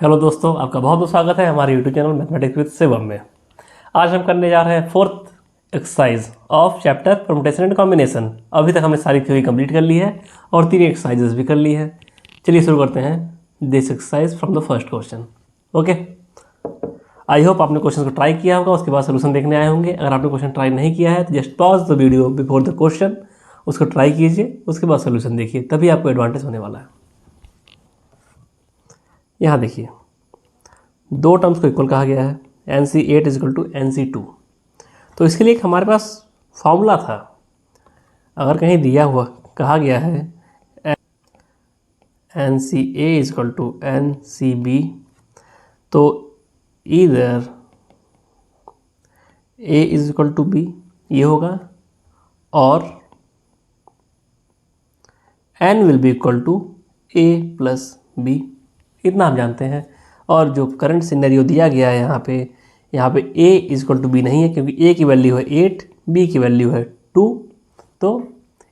Hello दोस्तों, आपका बहुत बहुत स्वागत है हमारे YouTube channel mathematics with Shivam में। आज हम करने जा रहे हैं fourth exercise of chapter permutation and combination. अभी तक हमने सारी थ्योरी कंप्लीट कर ली है और 3 एक्सरसाइजेस भी कर ली है। चलिए शुरू करते हैं this exercise from the first question. Okay, I hope आपने क्वेश्चन को ट्राई किया होगा, उसके बाद सोल्यूशन देखने आए होंगे। अगर आपने क्वेश्चन ट्राई नहीं किया है तो just pause the video before the question, उसको ट्राई कीजिए, उसके बाद सोल्यूशन देखिए, तभी आपको एडवांटेज होने वाला है। यहाँ देखिए, दो टर्म्स को इक्वल कहा गया है, NC8 is equal to NC2। तो इसके लिए एक हमारे पास फॉर्मूला था। अगर कहीं दिया हुआ कहा गया है NCA is equal to NCB, तो इधर A is equal to B ये होगा और N will be equal to A plus B, इतना हम जानते हैं। और जो करंट सिनेरियो दिया गया है यहाँ पे A is equal to B नहीं है, क्योंकि A की वैल्यू है 8, B की वैल्यू है 2, तो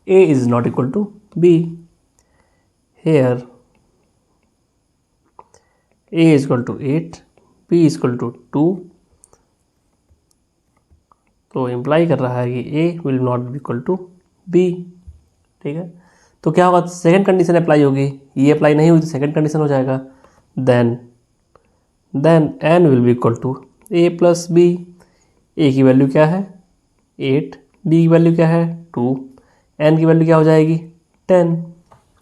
A is not equal to B। Here A is equal to 8, B is equal to 2, तो इम्प्लाई कर रहा है कि A will not be equal to B। ठीक है, तो क्या होगा, सेकंड कंडीशन अप्लाई होगी, ये अप्लाई नहीं हुई तो सेकंड कंडीशन हो जाएगा। Then N will be equal to A plus B। A की वैल्यू क्या है 8, B की वैल्यू क्या है 2, N की वैल्यू क्या हो जाएगी 10।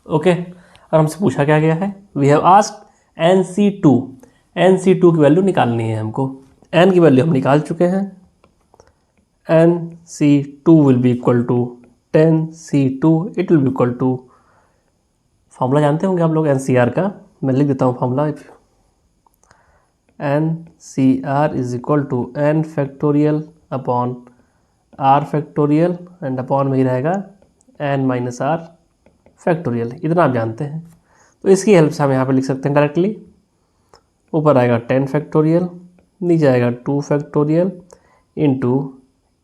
ओके, और हमसे पूछा क्या गया है, वी हैव आस्क्ड NC2 की वैल्यू निकालनी है हमको। N की वैल्यू हम निकाल चुके हैं, NC2 will be equal to 10C2, it will be equal to, formula जानते होंगे आप लोग NCR का, मैं लिख देता हूँ formula. NCR is equal to N factorial upon R factorial and upon में ही रहेगा N माइनस R फैक्टोरियल, इतना आप जानते हैं। तो इसकी हेल्प से हम यहाँ पे लिख सकते हैं डायरेक्टली। ऊपर आएगा 10 फैक्टोरियल, नीचे आएगा 2 factorial into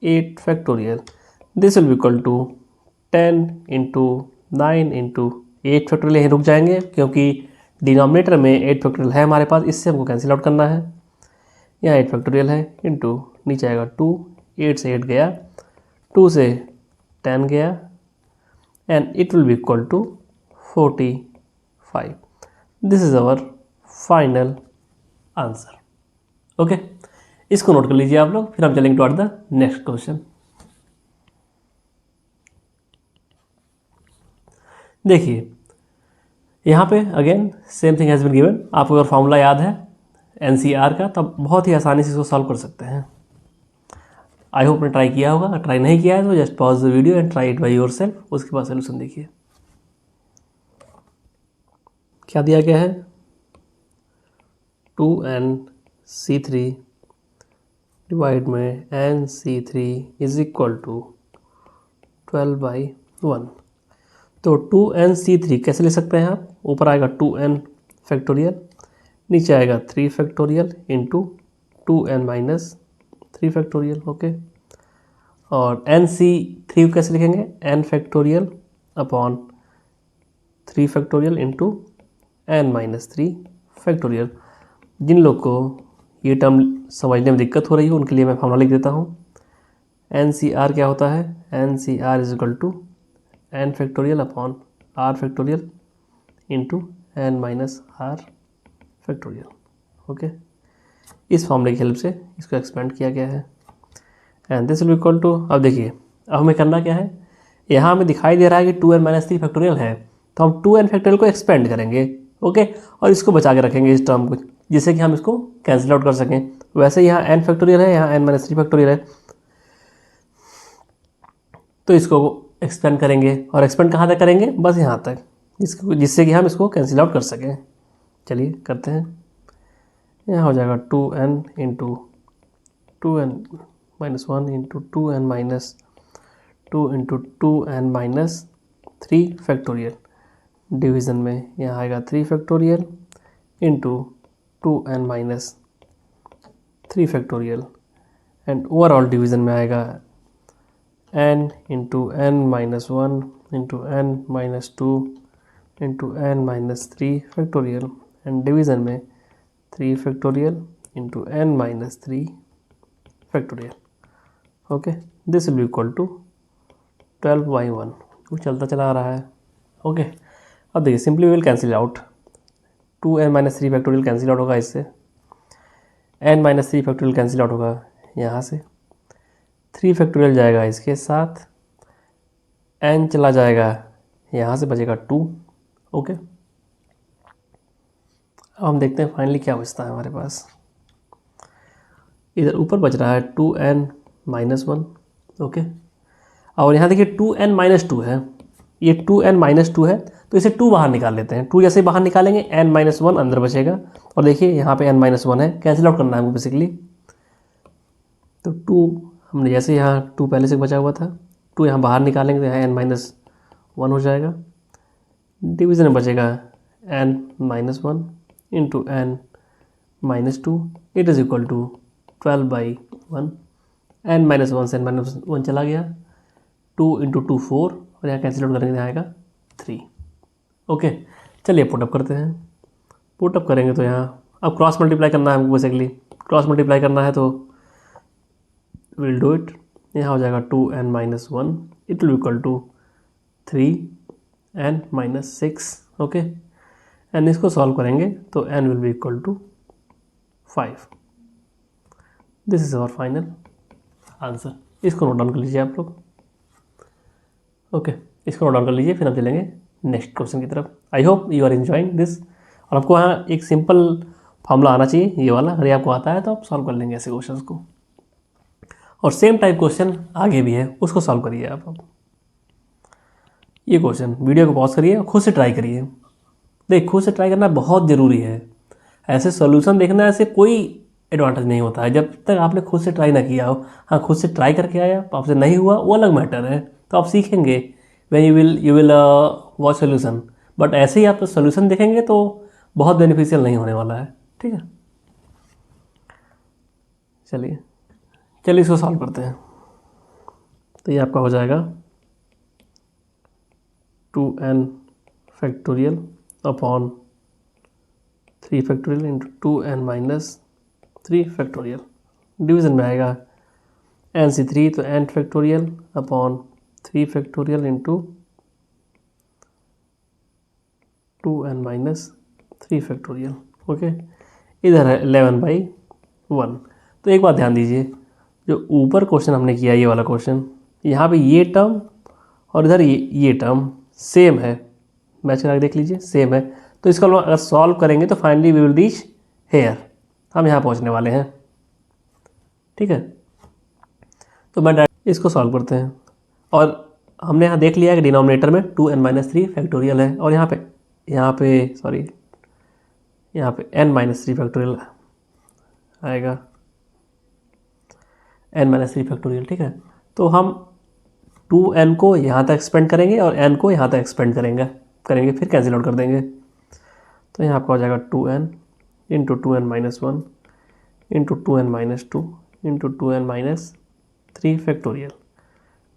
8 factorial. This will be equal to 10 into 9 into 8 factorial. यहीं रुक जाएंगे क्योंकि डिनोमिनेटर में 8 फैक्टोरियल है हमारे पास, इससे हमको कैंसिल आउट करना है। यहाँ 8 फैक्टोरियल है इंटू नीचे आएगा 2, 8 से 8 गया, 2 से 10 गया, and it will be equal to 45। This is our final answer. Okay, इसको नोट कर लीजिए आप लोग, फिर हम चलेंगे टुवर्ड द नेक्स्ट क्वेश्चन। देखिए यहाँ पे again same thing has been given. आपको अगर फॉर्मूला याद है NCR का, तब बहुत ही आसानी से इसको सॉल्व कर सकते हैं। आई होप ने ट्राई किया होगा, अगर ट्राई नहीं किया है तो just pause the video and try it by your self, उसके बाद सोल्यूशन देखिए। क्या दिया गया है, 2NC3 डिवाइड में NC3 इज इक्वल टू 12/1। तो 2NC3 कैसे ले सकते हैं आप, ऊपर आएगा 2N फैक्टोरियल, नीचे आएगा 3 factorial into 2N minus 3 factorial. Okay, और NC3 को कैसे लिखेंगे, N factorial upon 3 factorial into N minus 3 factorial. जिन लोग को ये टर्म समझने में दिक्कत हो रही है उनके लिए मैं फॉर्मूला लिख देता हूँ। NCR क्या होता है, NCR is equal to N factorial upon R factorial into N minus R factorial. Okay, इस फॉर्मूले की हेल्प से इसको एक्सपेंड किया गया है, and this will equal to, अब देखिए अब हमें करना क्या है, यहाँ हमें दिखाई दे रहा है कि 2N माइनस 3 फैक्टोरियल है, तो हम 2N फैक्टोरियल को एक्सपेंड करेंगे। ओके, और इसको बचा के रखेंगे इस टर्म को, जिससे कि हम इसको कैंसिल आउट कर सकें। वैसे यहाँ N फैक्टोरियल है, यहाँ N माइनस 3 फैक्टोरियल है, तो इसको एक्सपेंड करेंगे, और एक्सपेंड कहाँ तक करेंगे, बस यहाँ तक, जिससे कि हम इसको कैंसिल आउट कर सकें। चलिए करते हैं, यहाँ हो जाएगा 2N into 2N minus 1 into 2N minus 2 into 2N minus 3 factorial. Division में यहाँ आएगा 3 factorial into 2N minus 3 factorial, and overall division में आएगा N into N minus 1 into N minus 2 into N minus 3 factorial, and division में 3 factorial into n minus 3 factorial. Okay, this will be equal to 12/1, वो चलता चला आ रहा है। Okay, अब देखिए simply will cancel out, 2n minus 3 factorial cancel out होगा इससे, n minus 3 factorial cancel out होगा यहाँ से, 3 फैक्टोरियल जाएगा इसके साथ, n चला जाएगा यहाँ से, बचेगा 2। ओके, अब हम देखते हैं फाइनली क्या बचता है हमारे पास। इधर ऊपर बच रहा है 2n माइनस 1। ओके, और यहाँ देखिए 2n माइनस 2 है, ये 2n माइनस 2 है, तो इसे 2 बाहर निकाल लेते हैं। 2 जैसे ही बाहर निकालेंगे n माइनस 1 अंदर बचेगा, और देखिए यहाँ पे n माइनस 1 है, कैंसिल आउट करना है हमको बेसिकली। तो 2 हमने जैसे यहाँ 2 पहले से बचा हुआ था, 2 यहाँ बाहर निकालेंगे तो यहाँ n माइनस 1 हो जाएगा, डिवीज़न में बचेगा n minus 1 into n minus 2, it is equal to 12/1। n minus 1 से n माइनस 1 चला गया, 2 इंटू 2 4, और यहाँ कैंसिल आउट करेंगे तो आएगा 3। ओके, चलिए पुटअप करते हैं। पुटअप करेंगे तो यहाँ अब क्रॉस मल्टीप्लाई करना है हमको, बेसिकली क्रॉस मल्टीप्लाई करना है तो विल डू इट। यहाँ हो जाएगा 2n minus 1, it will equal to 3n minus 6। Okay, and इसको सॉल्व करेंगे तो n will be equal to 5। This is our final answer. इसको नोट डाउन कर लीजिए आप लोग। ओके, इसको नोट डाउन कर लीजिए, फिर हम चलेंगे नेक्स्ट क्वेश्चन की तरफ। I hope you are enjoying this. और आपको यहाँ एक सिंपल फार्मूला आना चाहिए, ये वाला, अगर आपको आता है तो आप सॉल्व कर लेंगे ऐसे क्वेश्चंस को। और सेम टाइप क्वेश्चन आगे भी है, उसको सॉल्व करिए आप। अब ये क्वेश्चन वीडियो को पॉज करिए और खुद से ट्राई करिए। देख, खुद से ट्राई करना बहुत ज़रूरी है। ऐसे सॉल्यूशन देखना ऐसे कोई एडवांटेज नहीं होता है जब तक आपने खुद से ट्राई ना किया हो। हाँ, खुद से ट्राई करके आया, आपसे नहीं हुआ, वो अलग मैटर है, तो आप सीखेंगे। When you will watch solution, but ऐसे ही आप सोल्यूशन देखेंगे तो बहुत बेनिफिशियल नहीं होने वाला है। ठीक है, चलिए इसको सॉल्व करते हैं। तो ये आपका हो जाएगा 2n factorial upon 3 factorial into 2n minus 3 factorial. Division में आएगा n से 3 तो n factorial upon 3 factorial into 2n minus 3 factorial. Okay, इधर है 11/1। तो एक बात ध्यान दीजिए, जो ऊपर क्वेश्चन हमने किया ये वाला क्वेश्चन, यहाँ पे ये टर्म और इधर ये टर्म सेम है, मैच करा के देख लीजिए, सेम है। तो इसको अगर सॉल्व करेंगे तो finally we will reach here, हम यहाँ पहुँचने वाले हैं। ठीक है, तो मैं डायरेक्ट इसको सॉल्व करते हैं। और हमने यहाँ देख लिया कि डिनोमिनेटर में 2n माइनस 3 फैक्टोरियल है, और यहाँ पे n माइनस 3 फैक्टोरियल आएगा, n माइनस 3 फैक्टोरियल। ठीक है, तो हम 2n को यहाँ तक एक्सपेंड करेंगे और n को यहाँ तक एक्सपेंड करेंगे, फिर कैंसिल आउट कर देंगे। तो यहाँ आपका हो जाएगा 2n into 2n minus 1 into 2n minus 2 into 2n minus 3 factorial.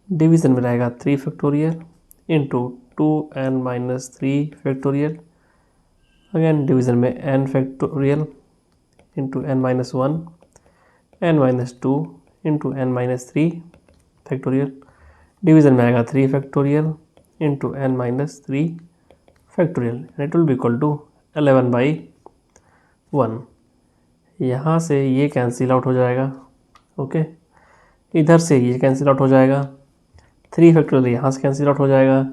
Division में रहेगा 3 factorial into 2n minus 3 factorial, again division में n factorial into n minus 1, n minus 2 into n minus 3 factorial. Division में आएगा 3 factorial into n minus 3 factorial, it will be equal to 11/1। यहाँ से ये cancel out हो जाएगा। Okay, इधर से ये कैंसिल आउट हो जाएगा, 3 फैक्टोरियल यहाँ से कैंसिल आउट हो जाएगा,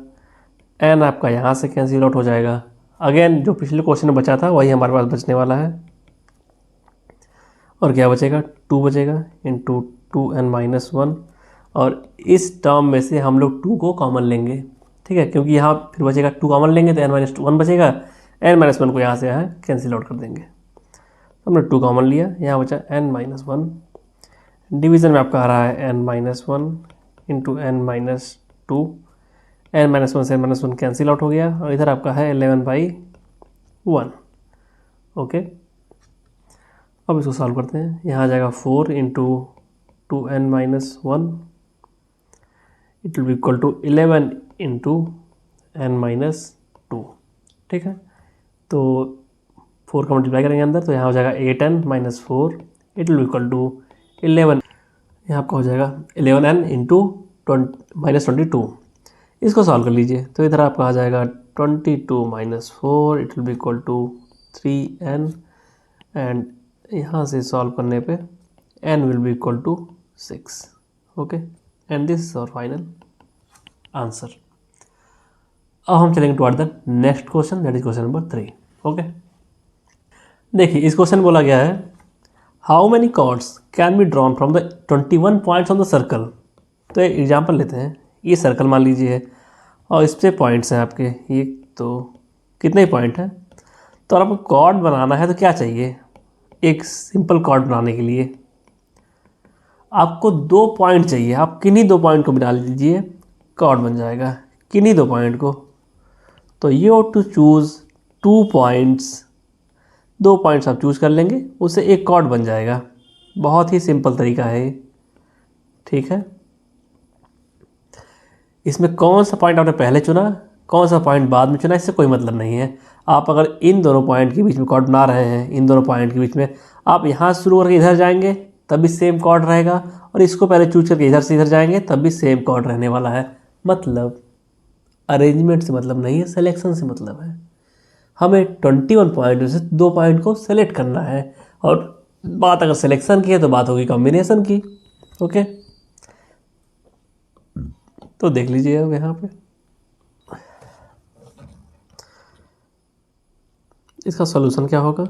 n आपका यहाँ से कैंसिल आउट हो जाएगा। अगेन जो पिछले क्वेश्चन में बचा था वही हमारे पास बचने वाला है, और क्या बचेगा, 2 बचेगा इंटू 2n माइनस 1, और इस टर्म में से हम लोग 2 को कॉमन लेंगे। ठीक है, क्योंकि यहाँ फिर बचेगा 2 कॉमन लेंगे तो n माइनस 1 बचेगा, n माइनस 1 को यहाँ से यहाँ कैंसिल आउट कर देंगे। हमने 2 कॉमन लिया, यहाँ बचा n माइनस 1। डिवीज़न में आपका आ रहा है n minus 1 into n minus 2, n minus 1 से n माइनस 1 कैंसिल आउट हो गया, और इधर आपका है 11/1। ओके, अब इसको सॉल्व करते हैं। यहाँ आ जाएगा 4 into 2n minus 1, it will be equal to 11 into n minus 2। ठीक है, तो 4 का मल्टीप्लाई करेंगे अंदर तो यहाँ हो जाएगा 8n minus 4 it will equal to 11। यहाँ आपका हो जाएगा 11n इंटू माइनस 22। इसको सॉल्व कर लीजिए तो इधर आपका आ जाएगा 22 minus 4 it will be equal to 3n and यहाँ से सॉल्व करने पे n will be equal to 6। Okay and this is our final answer. अब हम चलेंगे toward the next question, that is question number 3। Okay, देखिए इस क्वेश्चन बोला गया है how many chords can be drawn from the 21 points on the circle. तो एक एग्जाम्पल लेते हैं, ये सर्कल मान लीजिए और इस पे पॉइंट्स हैं आपके, ये तो कितने पॉइंट हैं। तो आपको कॉर्ड बनाना है तो क्या चाहिए, एक सिंपल कॉर्ड बनाने के लिए आपको 2 पॉइंट चाहिए। आप किन्हीं 2 पॉइंट को बना लीजिए, कॉर्ड बन जाएगा किन्हीं 2 पॉइंट को। तो you have to choose 2 points, 2 points आप चूज़ कर लेंगे, उससे एक कॉर्ड बन जाएगा। बहुत ही सिंपल तरीका है, ठीक है। इसमें कौन सा पॉइंट आपने पहले चुना, कौन सा पॉइंट बाद में चुना, इससे कोई मतलब नहीं है। आप अगर इन दोनों पॉइंट के बीच में कॉर्ड बना रहे हैं, इन दोनों पॉइंट के बीच में आप यहाँ शुरू करके इधर जाएंगे तब भी सेम कॉर्ड रहेगा, और इसको पहले चूज करके इधर से इधर जाएंगे तब भी सेम कॉर्ड रहने वाला है। मतलब अरेंजमेंट से मतलब नहीं है, सिलेक्शन से मतलब है। हमें 21 पॉइंट में से 2 पॉइंट को सेलेक्ट करना है, और बात अगर सिलेक्शन की है तो बात होगी कॉम्बिनेशन की। ओके, तो देख लीजिए अब यहाँ पे इसका सॉल्यूशन क्या होगा।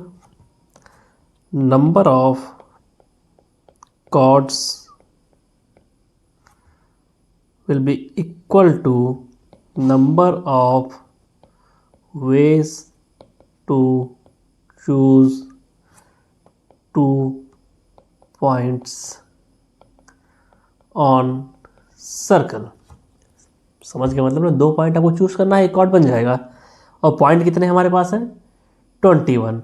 Number of chords will be equal to number of ways to choose 2 points on circle। समझ गए मतलब ना, 2 पॉइंट आपको चूज करना है, एक कॉर्ड बन जाएगा। और पॉइंट कितने हमारे पास हैं 21,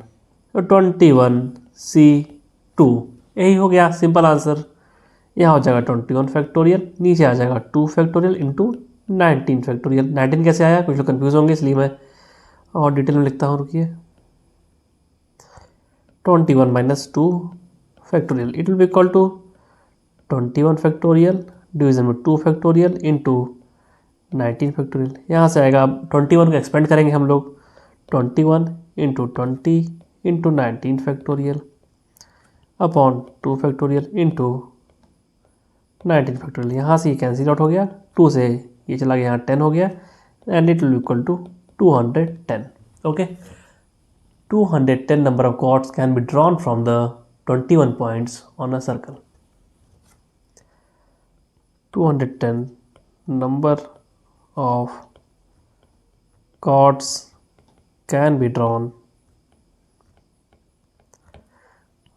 तो 21C2 यही हो गया सिंपल आंसर। यहाँ हो जाएगा 21 फैक्टोरियल, नीचे आ जाएगा 2 फैक्टोरियल इंटू 19 फैक्टोरियल। 19 कैसे आया, कुछ लोग कन्फ्यूज होंगे इसलिए मैं और डिटेल में लिखता हूँ, रुकिए। 21 minus 2 factorial it will be equal to 21 factorial division में 2 फैक्टोरियल इंटू 19 फैक्टोरियल। यहाँ से आएगा, अब 21 को एक्सपेंड करेंगे हम लोग, 21 into 20 into 19 factorial upon 2 factorial into 19 factorial. यहाँ से ये कैंसिल आउट हो गया, 2 से ये चला गया, यहाँ 10 हो गया and it will equal to 210। okay, 210 number of chords can be drawn from the 21 points on a circle। 210 number of chords can be drawn।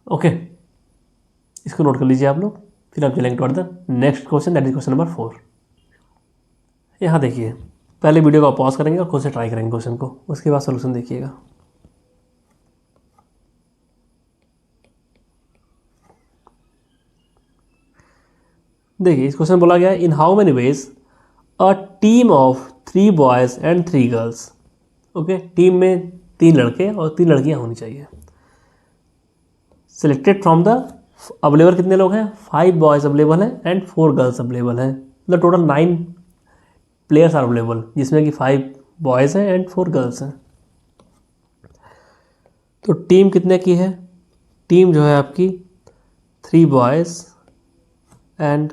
Okay, इसको नोट कर लीजिए आप लोग, फिर आप चलेंगे toward the next question, that is question number 4। यहाँ देखिए, पहले वीडियो को पॉज करेंगे और खुद से ट्राई करेंगे क्वेश्चन को, उसके बाद सॉल्यूशन देखिएगा। देखिए इस क्वेश्चन बोला गया है in how many ways a team of 3 boys and 3 girls. Okay, team में 3 लड़के और 3 लड़कियां होनी चाहिए। सिलेक्टेड फ्रॉम द अवेलेबल कितने लोग हैं, 5 बॉयज अवेलेबल हैं एंड 4 गर्ल्स अवेलेबल हैं। मतलब टोटल 9 प्लेयर्स आर अवेलेबल, जिसमें कि 5 बॉयज़ हैं एंड 4 गर्ल्स हैं। तो टीम कितने की है, टीम जो है आपकी 3 boys and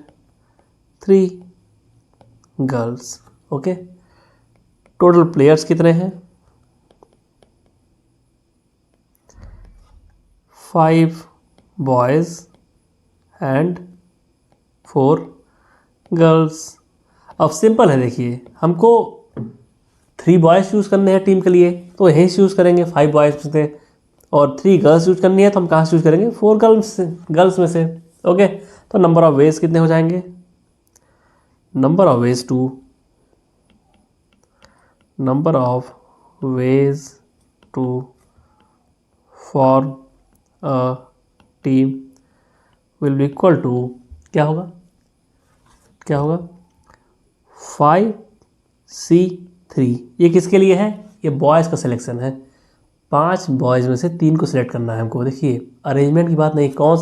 3 girls. Okay, total players कितने हैं, 5 बॉयज़ एंड 4 गर्ल्स। अब सिंपल है, देखिए हमको 3 बॉयज़ चूज़ करने हैं टीम के लिए, तो यहीं चूज़ करेंगे 5 बॉयज़ में से, और 3 गर्ल्स चूज़ करनी है तो हम कहाँ चूज़ करेंगे, 4 गर्ल्स में से। ओके, तो नंबर ऑफ वेज कितने हो जाएंगे, number of ways to form a team will be equal to, क्या होगा 5C3। ये किसके लिए है, ये बॉयज़ का सिलेक्शन है, 5 बॉयज़ में से 3 को सिलेक्ट करना है हमको। देखिए अरेंजमेंट की बात नहीं, कौन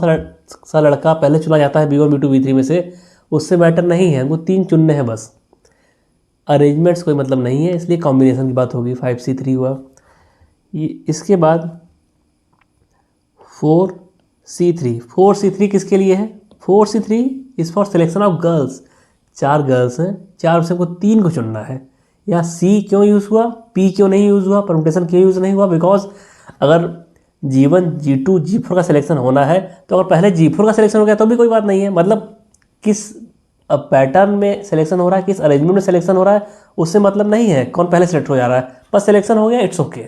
सा लड़का पहले चुना जाता है B1 B2 B3 में से, उससे मैटर नहीं है, हमको 3 चुनने हैं बस। अरेंजमेंट्स कोई मतलब नहीं है, इसलिए कॉम्बिनेशन की बात होगी। 5C3 हुआ। ये इसके बाद 4C3। 4C3 किसके लिए है? 4C3 is for selection of girls. 4 girls हैं, 4 से हमको 3 को चुनना है। यहाँ C क्यों यूज़ हुआ, P क्यों नहीं यूज़ हुआ, परमुटेशन क्यों यूज़ नहीं हुआ? बिकॉज अगर G1 G2 G4 का सिलेक्शन होना है तो अगर पहले G4 का सिलेक्शन हो गया तो भी कोई बात नहीं है। मतलब किस पैटर्न में सिलेक्शन हो रहा है, किस अरेंजमेंट में सिलेक्शन हो रहा है, उससे मतलब नहीं है कौन पहले सेलेक्ट हो जा रहा है, बस सिलेक्शन हो गया, इट्स ओके।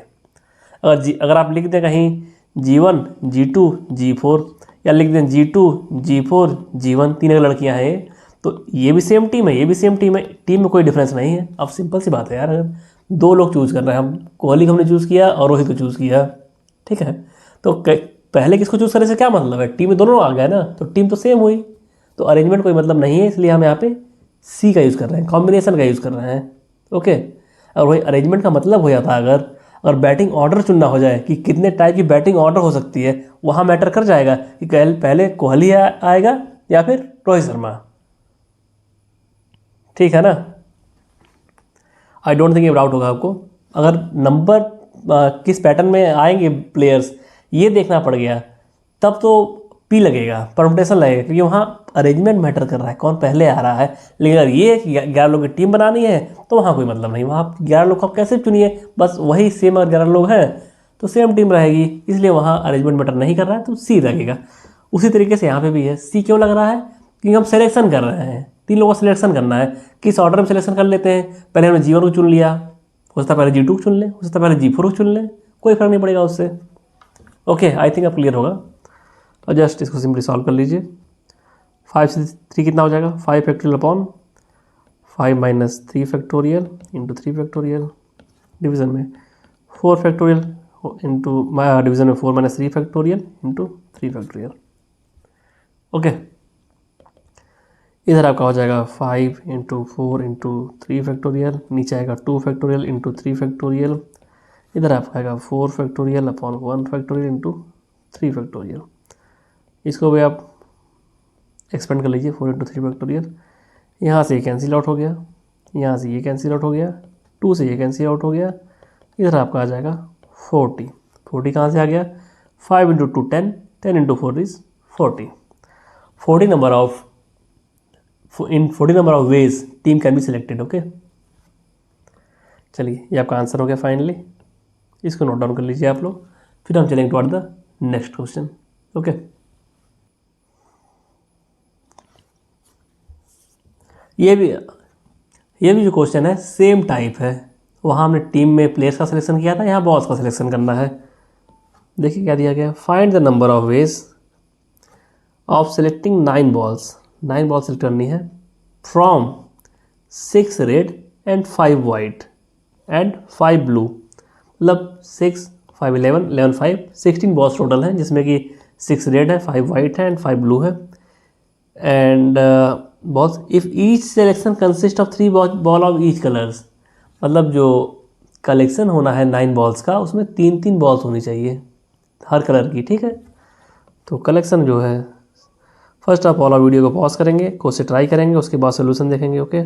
अगर आप लिख दें कहीं G1 G2 G4 या लिख दें G2 G4 G1, 3 अगर लड़कियां हैं तो ये भी सेम टीम है, ये भी सेम टीम है, टीम में कोई डिफरेंस नहीं है। अब सिंपल सी बात है यार, अगर 2 लोग चूज़ कर रहे हैं, हम कोहली को हमने चूज़ किया और रोहित को चूज़ किया, ठीक है, तो पहले किसको चूज़ करने से क्या मतलब है, टीम में दोनों आ गए ना, तो टीम तो सेम हुई, तो अरेंजमेंट कोई मतलब नहीं है, इसलिए हम यहाँ पे C का यूज़ कर रहे हैं, कॉम्बिनेशन का यूज़ कर रहे हैं। ओके, और वही अरेंजमेंट का मतलब हो जाता अगर बैटिंग ऑर्डर चुनना हो जाए कि कितने टाइप की बैटिंग ऑर्डर हो सकती है, वहाँ मैटर कर जाएगा कि पहले कोहली आएगा या फिर रोहित शर्मा, ठीक है ना। आई डोंट थिंक ये डाउट होगा आपको। अगर नंबर किस पैटर्न में आएंगे प्लेयर्स ये देखना पड़ गया तब तो P लगेगा, परमुटेशन लगेगा, क्योंकि वहाँ अरेंजमेंट मैटर कर रहा है, कौन पहले आ रहा है। लेकिन अगर ये 11 लोग की टीम बनानी है तो वहाँ कोई मतलब नहीं, वहाँ 11 लोग को आप कैसे चुनिए, बस वही सेम, अगर 11 लोग हैं तो सेम टीम रहेगी, इसलिए वहाँ अरेंजमेंट मैटर नहीं कर रहा है, तो C लगेगा। उसी तरीके से यहाँ पे भी है, C क्यों लग रहा है, क्योंकि हम सिलेक्शन कर रहे हैं, 3 लोगों का सिलेक्शन करना है। किस ऑर्डर में सिलेक्शन कर लेते हैं, पहले हमने G1 को चुन लिया, हो सकता है पहले G2 को चुन लें, हो सकता है पहले G4 को चुन लें, कोई फर्क नहीं पड़ेगा उससे। ओके, आई थिंक अब क्लियर होगा। और जस्ट इसको सिंपली सॉल्व कर लीजिए। 5 से 3 कितना हो जाएगा, 5 factorial upon 5 minus 3 factorial into 3 factorial, division में 4 फैक्टोरियल इंटू डिवीज़न में 4 minus 3 factorial into 3 factorial. Okay, इधर आपका हो जाएगा 5 इंटू 4 इंटू 3 फैक्टोरियल, नीचे आएगा 2 फैक्टोरियल इंटू 3 फैक्टोरियल, इधर आपका आएगा 4 factorial upon 1 factorial into 3 factorial. इसको भी आप एक्सपेंड कर लीजिए, 4 इंटू 3 फैक्टोरियल, यहाँ से ये कैंसिल आउट हो गया, यहाँ से ये कैंसिल आउट हो गया, 2 से ये कैंसिल आउट हो गया, इधर आपका आ जाएगा 40। 40 कहाँ से आ गया, 5 into 2 10, 10 into 4 is 40। 40 number of in 40 number of veg team can be selected. Okay, चलिए ये आपका आंसर हो गया फाइनली, इसको नोट डाउन कर लीजिए आप लोग, फिर हम चलेंगे toward the next question. Okay, ये भी जो क्वेश्चन है सेम टाइप है, वहाँ हमने टीम में प्लेयर्स का सिलेक्शन किया था, यहाँ बॉल्स का सिलेक्शन करना है। देखिए क्या दिया गया, find the number of ways of selecting 9 balls. 9 ball select करनी है from 6 red and 5 white and 5 blue, मतलब 6 5 11 11 5 16 बॉल्स टोटल हैं, जिसमें कि 6 रेड है, 5 वाइट है एंड 5 ब्लू है। And balls if each selection consist of 3 ball of each colours, मतलब जो कलेक्शन होना है 9 बॉल्स का, उसमें 3 बॉल्स होनी चाहिए हर कलर की, ठीक है। तो कलेक्शन जो है, फर्स्ट ऑफ ऑल आप वीडियो को पॉज करेंगे, क्वेश्चन ट्राई करेंगे, उसके बाद सोल्यूशन देखेंगे। Okay,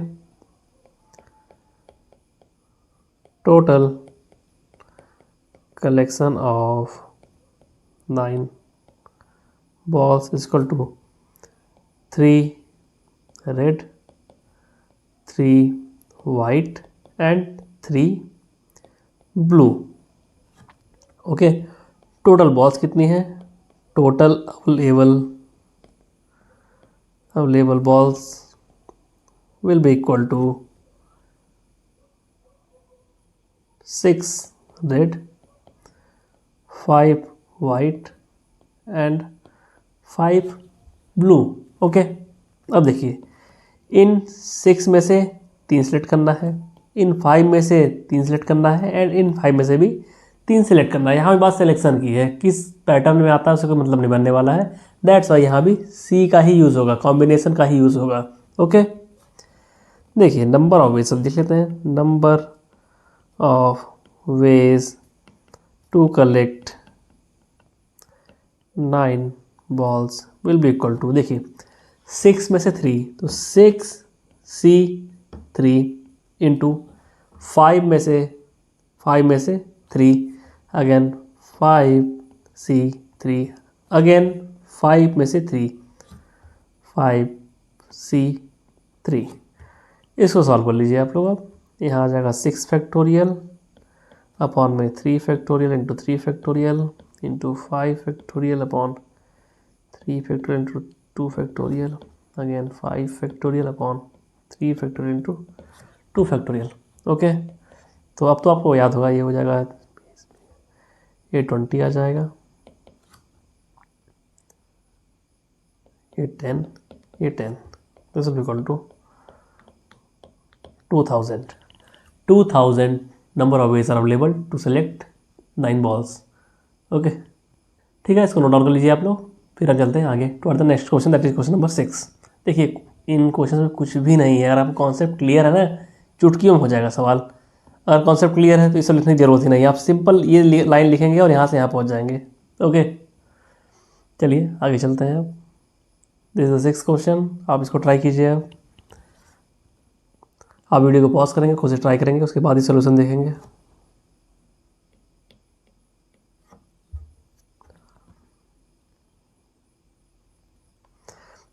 total collection of 9 balls is equal to 3 red, 3 white and 3 blue। Okay, total balls कितनी है, total available balls will be equal to 6 red, 5 white and 5 blue. Okay, अब देखिए इन 6 में से 3 सेलेक्ट करना है, इन 5 में से 3 सेलेक्ट करना है एंड इन 5 में से भी 3 सेलेक्ट करना है। यहाँ भी बात सिलेक्शन की है, किस पैटर्न में आता है उससे कोई मतलब नहीं बनने वाला है, दैट्स वाई यहाँ भी C का ही यूज़ होगा, कॉम्बिनेशन का ही यूज़ होगा। ओके, देखिए नंबर ऑफ वेज सब देख लेते हैं। Number of ways to collect 9 balls will be equal to, देखिए 6 में से 3 तो 6C3 इंटू 5 में से 3 अगेन 5C3 अगेन 5 में से 3 5C3। इसको सॉल्व कर लीजिए आप लोग। अब यहाँ आ जाएगा 6 फैक्टोरियल अपॉन में 3 factorial into 3 factorial into 5 factorial upon 3 factorial into 2 factorial again 5 factorial upon 3 factorial into 2 factorial. Okay, तो अब तो आपको याद होगा, ये हो जाएगा, ये 20 आ जाएगा, ये 10, ये 10, this will be equal to 2000 number of ways are available to select 9 balls. Okay, ठीक है, इसको नोट डाउन कर लीजिए आप लोग। फिर हम चलते हैं आगे to the next question, that is question number 6। देखिए इन क्वेश्चन में कुछ भी नहीं है, अगर आपको कॉन्सेप्ट क्लियर है ना, चुटकियों में हो जाएगा सवाल। अगर कॉन्सेप्ट क्लियर है तो इससे लिखने की जरूरत ही नहीं है, आप सिंपल ये लाइन लिखेंगे और यहाँ से यहाँ पहुँच जाएंगे। ओके, चलिए आगे चलते हैं। अब this is the 6th question, आप इसको ट्राई कीजिए। अब आप वीडियो को पॉज करेंगे, खुद से ट्राई करेंगे, उसके बाद ही सोल्यूशन देखेंगे।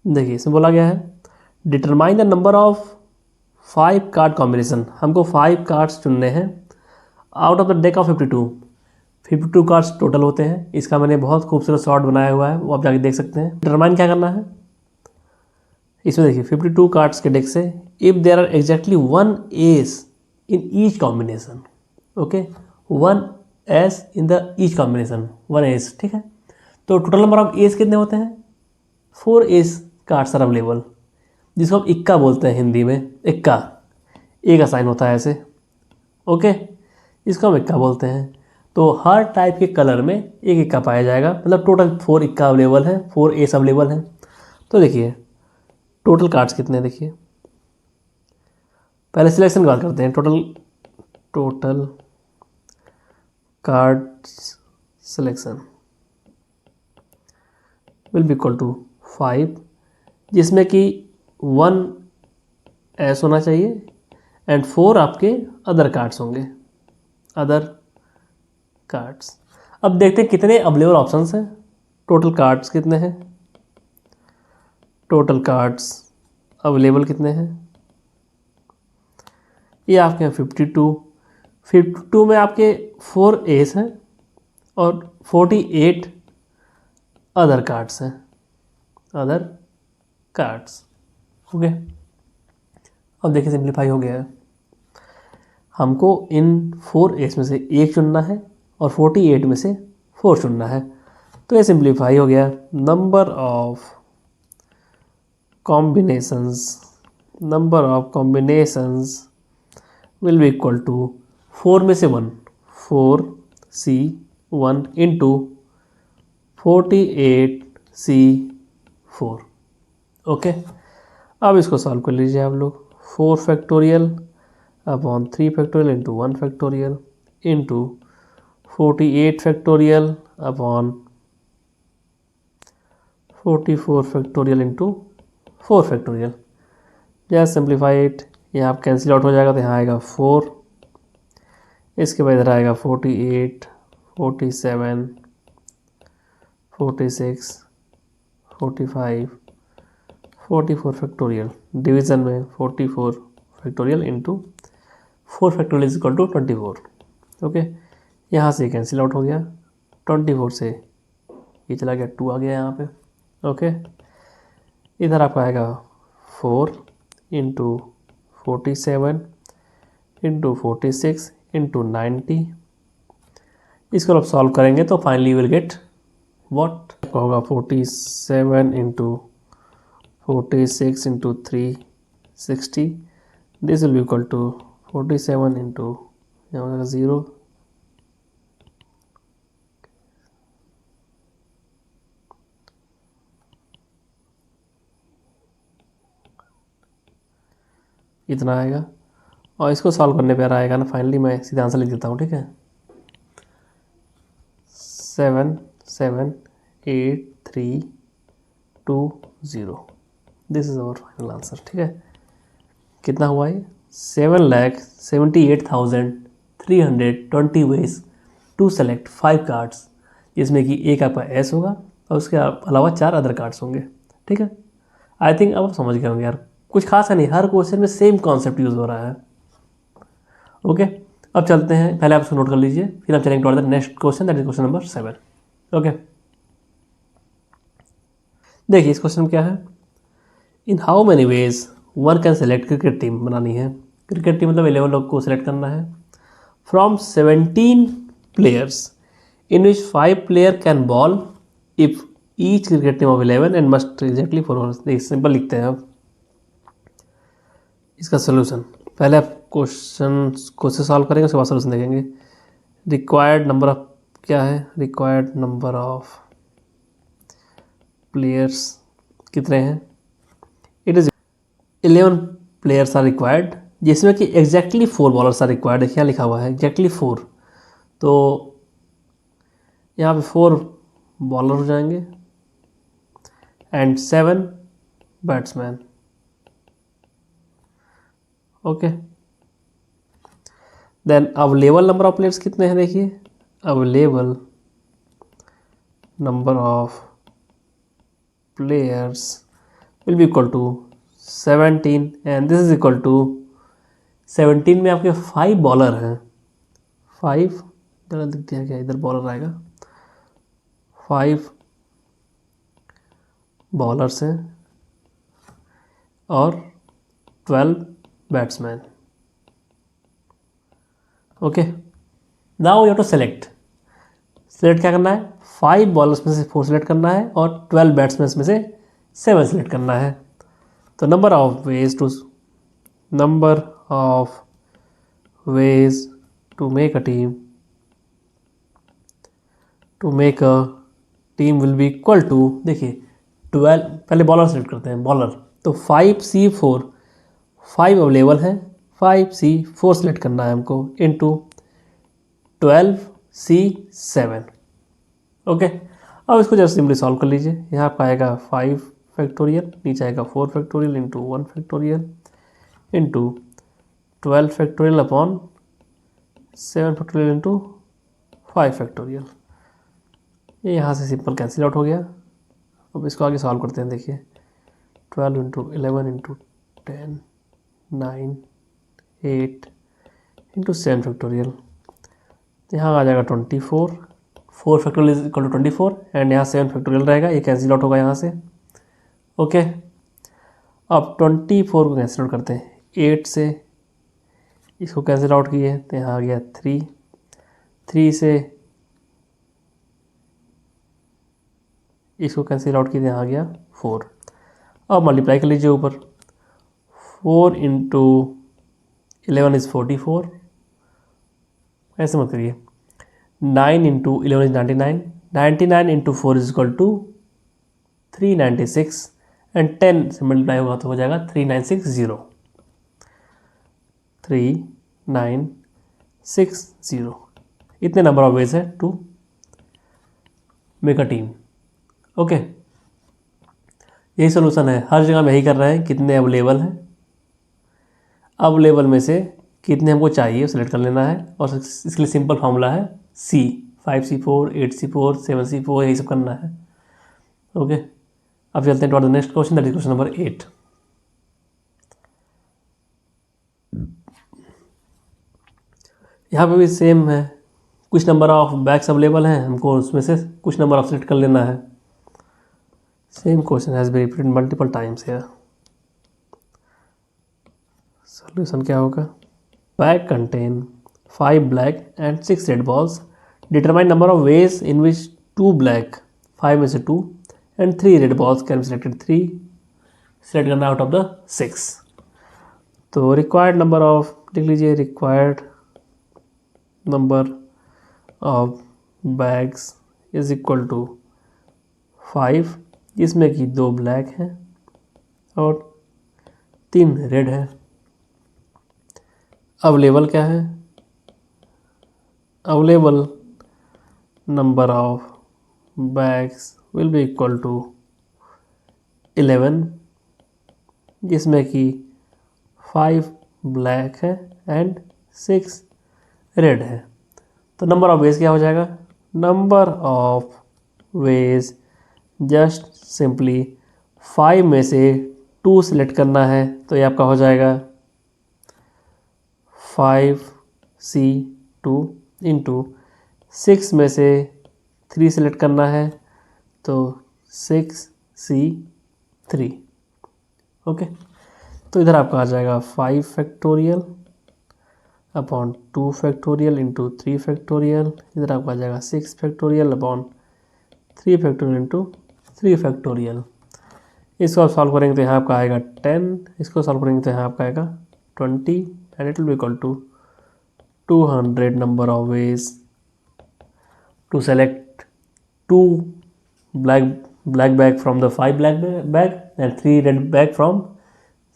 देखिए इसमें बोला गया है determine the number of 5 card combination. हमको 5 कार्ड्स चुनने हैं out of the deck of 52 cards total होते हैं। इसका मैंने बहुत खूबसूरत शॉर्ट बनाया हुआ है, वो आप जाके देख सकते हैं। डिटरमाइन क्या करना है इसमें, देखिए 52 कार्ड्स के डेक से if there are exactly 1 ace in each combination. Okay, 1 ace in the each combination, 1 ace, ठीक है। तो टोटल नंबर ऑफ एस कितने होते हैं, 4 एस कार्ड्स आर अवेलेबल, जिसको हम इक्का बोलते हैं हिंदी में। इक्का, ए का साइन होता है ऐसे। ओके, इसको हम इक्का बोलते हैं। तो हर टाइप के कलर में एक इक्का पाया जाएगा, मतलब टोटल 4 इक्का अवेलेबल है, 4 एस अवेलेबल हैं। तो देखिए टोटल कार्ड्स कितने हैं, देखिए पहले सिलेक्शन की बात करते हैं। Total cards selection will be equal to 5, जिसमें कि 1 एस होना चाहिए एंड 4 आपके अदर कार्ड्स होंगे, अदर कार्ड्स। अब देखते हैं कितने अवेलेबल ऑप्शंस हैं, टोटल कार्ड्स कितने हैं, टोटल कार्ड्स अवेलेबल कितने हैं। ये आपके हैं 52 में आपके 4 एस हैं और 48 अदर कार्ड्स हैं, अदर कार्ड्स। ओके, अब देखिए सिंप्लीफाई हो गया है। हमको इन 4 एस में से एक चुनना है और 48 में से 4 चुनना है। तो ये सिंप्लीफाई हो गया। Number of combinations will be equal to 4 में से 1, 4C1 इंटू 48C4। ओके, अब इसको सॉल्व कर लीजिए आप लोग। 4 factorial upon 3 factorial into 1 factorial into 48 factorial upon 44 factorial into 4 factorial. Just simplify it, यहाँ आप कैंसिल आउट हो जाएगा तो यहाँ आएगा 4, इसके बाद इधर आएगा 48, 47, 46, 45, 44 फैक्टोरियल, डिवीज़न में 44 factorial into 4 factorial is equal to 24। Okay, यहाँ से कैंसिल आउट हो गया, 24 से ये चला गया, 2 आ गया यहाँ पे। ओके, इधर आपका आएगा 4 इंटू 47 इंटू 46 इंटू 90। इसको आप सॉल्व करेंगे तो फाइनली विल गेट व्हाट होगा, 47 into 46 into 360, this will be equal to 47 into 0, इतना आएगा। और इसको सॉल्व करने पर आएगा ना, फाइनली मैं सीधा आंसर लिख देता हूँ, ठीक है। 7 7 8 3 2 0। This is our final answer. ठीक है, कितना हुआ ये? 7,78,320 वेज टू सेलेक्ट 5 कार्ड्स, जिसमें कि एक आपका एस होगा और उसके अलावा 4 अदर कार्ड्स होंगे। ठीक है, आई थिंक अब आप समझ गए होंगे यार, कुछ खास है नहीं, हर क्वेश्चन में सेम कॉन्सेप्ट यूज़ हो रहा है। ओके, अब चलते हैं, पहले आप इसको नोट कर लीजिए, फिर हम चलेंगे toward the next question, that is question number 7। Okay, देखिए इस क्वेश्चन में क्या है, in how many ways one can select cricket team बनानी है। क्रिकेट टीम मतलब 11 लोग को सिलेक्ट करना है from 17 players in which 5 player can ball if each cricket team of 11 and must exactly for. Simple लिखते हैं अब इसका सोल्यूशन। पहले आप क्वेश्चन सॉल्व करेंगे, उसके बाद सोल्यूशन देखेंगे। रिक्वायर्ड नंबर ऑफ क्या है, रिक्वायर्ड नंबर ऑफ प्लेयर्स कितने हैं, it is 11 players are required, जिसमें कि एग्जैक्टली 4 बॉलर्स आर रिक्वायर्ड। क्या लिखा हुआ है, एग्जैक्टली 4, तो यहाँ पे 4 बॉलर हो जाएंगे and 7 batsman. Okay, then available number of players कितने हैं, देखिए available number of players will be equal to 17 and this is equal to 17 में आपके 5 बॉलर हैं, 5 इधर लिख दिया गया, इधर बॉलर आएगा, 5 बॉलर्स हैं और 12 batsman. Okay, now you have to select क्या करना है, 5 बॉलर्स में से 4 सेलेक्ट करना है और 12 बैट्समैन में से 7 सेलेक्ट करना है। तो number of ways to make a team will be equal to, देखिए 12, पहले बॉलर सेलेक्ट करते हैं, बॉलर तो 5C4, 5 अवेलेबल हैं, 5C4 सेलेक्ट करना है हमको इनटू 12C7। ओके, अब इसको जस्ट सिंपली सॉल्व कर लीजिए। यहाँ पर आएगा 5 फैक्टोरियल, नीचे आएगा 4 factorial into 1 factorial into 12 factorial upon 7 factorial into 5 factorial. ये यहाँ से सिंपल कैंसिल आउट हो गया। अब इसको आगे सॉल्व करते हैं, देखिए 12 इंटू 11 इंटू 10 9 8 इंटू 7 फैक्टोरियल, यहाँ आ जाएगा 24, 4 factorial is equal to 24 and यहाँ 7 फैक्टोरियल रहेगा, ये कैंसिल आउट होगा यहाँ से। ओके, अब 24 को कैंसिल आउट करते हैं, 8 से इसको कैंसिल आउट किए तो यहाँ आ गया 3, 3 से इसको कैंसिल आउट किए तो यहाँ आ गया 4। अब मल्टीप्लाई कर लीजिए ऊपर, 4 इंटू 11 इज़ 44, ऐसे मत करिए, 9 into 11 is 99, 99 into 4 is equal to 396 and 10 से मल्टीप्लाई होगा तो हो जाएगा 3960, 3960। इतने नंबर ऑफ वेज है to make a team. Okay, यही सोल्यूशन है, हर जगह में यही कर रहे हैं, कितने अवेलेबल हैं, अवेलेबल में से कितने हमको चाहिए सेलेक्ट कर लेना है, और इसके लिए सिंपल फार्मूला है C, 5C4 8C4 7C4, यही सब करना है। ओके, अब चलते हैं toward the next question, that is question number 8। यहाँ पे भी सेम है, कुछ नंबर ऑफ बैग्स अवेलेबल हैं, हमको उसमें से कुछ नंबर ऑफ सेलेक्ट कर लेना है। Same question has been repeated multiple times here. Solution क्या होगा, bag contain 5 black and 6 red balls, determine number of ways in which 2 black 5 में से 2 and 3 red balls can be selected, 3 select करना out of the 6। तो required number of लिख लीजिए, required number of bags is equal to 5, जिसमें कि 2 black हैं और 3 रेड है। अवेलेबल क्या है, available number of bags will be equal to 11, जिसमें कि 5 ब्लैक है एंड 6 रेड है। तो नंबर ऑफ वेज क्या हो जाएगा? Number of veg just simply 5 में से 2 सिलेक्ट करना है, तो ये आपका हो जाएगा 5C2 इंटू 6 में से 3 सिलेक्ट करना है, तो 6C3। ओके, तो इधर आपका आ जाएगा 5 factorial upon 2 factorial into 3 factorial. इधर आपका आ जाएगा 6 factorial upon 3 factorial into 3 factorial. इसको आप सॉल्व करेंगे तो यहाँ आपका आएगा 10, इसको सॉल्व करेंगे तो यहाँ आपका आएगा 20 and it will be equal to 200 number of ways to select 2 black bag from the 5 black bag and 3 red bag from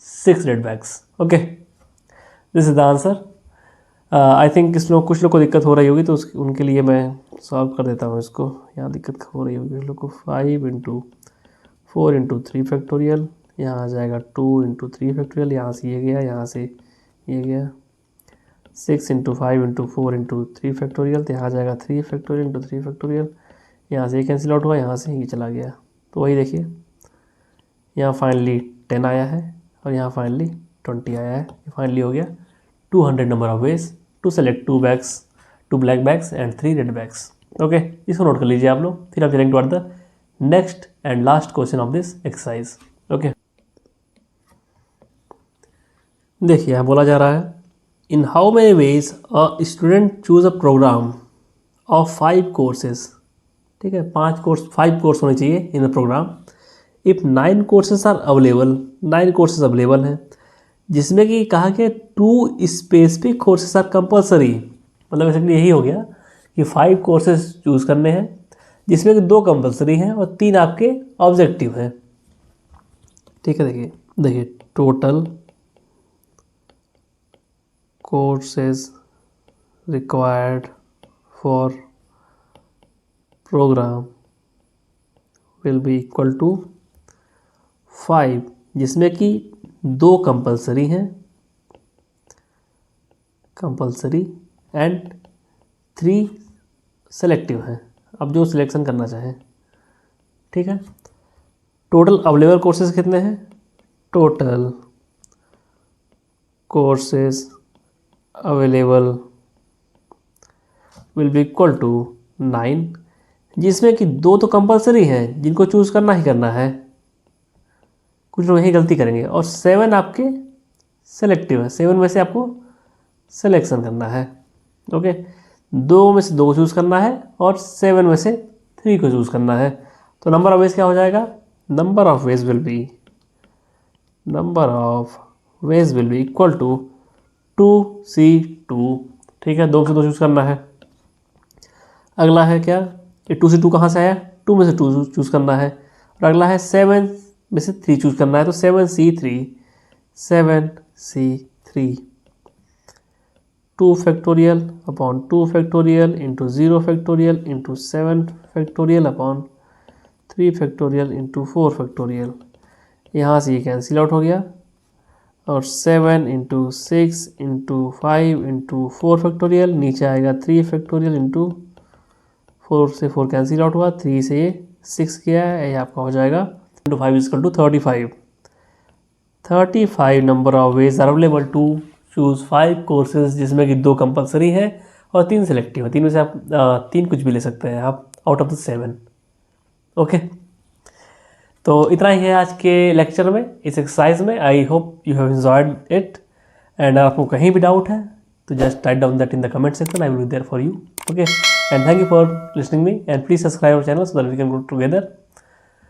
6 red bags. Okay, this is the answer. I think कुछ लोग को दिक्कत हो रही होगी, तो उनके लिए मैं सॉल्व कर देता हूँ इसको। यहाँ दिक्कत हो रही होगी कुछ लोग को। 5 इंटू 4 इंटू 3 फैक्टोरियल, यहाँ आ जाएगा 2 इंटू 3 फैक्टोरियल, यहाँ से ये गया, यहाँ से ये गया। 6 इंटू 5 इंटू 4 इंटू 3 फैक्टोरियल, तो यहाँ आ जाएगा 3 फैक्टोरियल इंटू 3 फैक्टोरियल। यहाँ से ये कैंसिल आउट हुआ, यहाँ से ये चला गया। तो वही देखिए, यहाँ फाइनली 10 आया है और यहाँ फाइनली 20 आया है। फाइनली हो गया 200 number of ways to select 2 black bags and 3 red bags. Okay, इसको नोट कर लीजिए आप लोग। फिर आप चलेंगे toward the next and last question of this exercise. Okay, देखिए यहाँ बोला जा रहा है, in how many ways a student choose a program of 5 courses. ठीक है, 5 कोर्स होने चाहिए in the program. If 9 courses are available, 9 courses available हैं, जिसमें कि कहा कि 2 स्पेसिफिक कोर्सेज आर कंपलसरी। मतलब बेसिकली यही हो गया कि 5 कोर्सेज चूज़ करने हैं, जिसमें कि 2 कंपलसरी हैं और 3 आपके ऑब्जेक्टिव हैं। ठीक है, देखिए total courses required for program will be equal to 5, जिसमें कि 2 कंपलसरी हैं, कंपलसरी एंड 3 सेलेक्टिव हैं। अब जो सिलेक्शन करना चाहें। ठीक है, टोटल अवेलेबल कोर्सेज कितने हैं? Total courses available will be equal to 9, जिसमें कि 2 तो कंपलसरी हैं जिनको चूज़ करना ही करना है, कुछ लोग यही गलती करेंगे, और 7 आपके सेलेक्टिव है। 7 में से आपको सिलेक्शन करना है। ओके, 2 में से 2 को चूज़ करना है और 7 में से 3 को चूज़ करना है। तो नंबर ऑफ वेज क्या हो जाएगा? Number of ways will be equal to 2C2। ठीक है, 2 में से 2 चूज़ करना है। अगला है क्या, ये 2 से 2 कहाँ से आया? 2 में से 2 चूज़ करना है। और अगला है 7 में से 3 चूज़ करना है, तो 7C3 2 factorial upon 2 factorial into 0 factorial into 7 factorial upon 3 factorial into 4 factorial. यहाँ से ये कैंसिल आउट हो गया, और 7 इंटू 6 इंटू 5 इंटू 4 फैक्टोरियल, नीचे आएगा 3 फैक्टोरियल इंटू 4 से 4 कैंसिल आउट हुआ, 3 से ये 6 किया है, ये आपका हो जाएगा into 5 equal to 35 number of ways are available to choose 5 courses, जिसमें कि 2 कंपलसरी है और 3 सेलेक्टिव है। 3 में से आप 3 कुछ भी ले सकते हैं आप आउट ऑफ द 7। ओके, तो इतना ही है आज के लेक्चर में, इस एक्सरसाइज में। आई hope you have enjoyed it, and आपको कहीं भी डाउट है तो just write down that in the comment section. I will be there for you. Okay, and thank you for listening me, and please subscribe our channel so that we can grow together.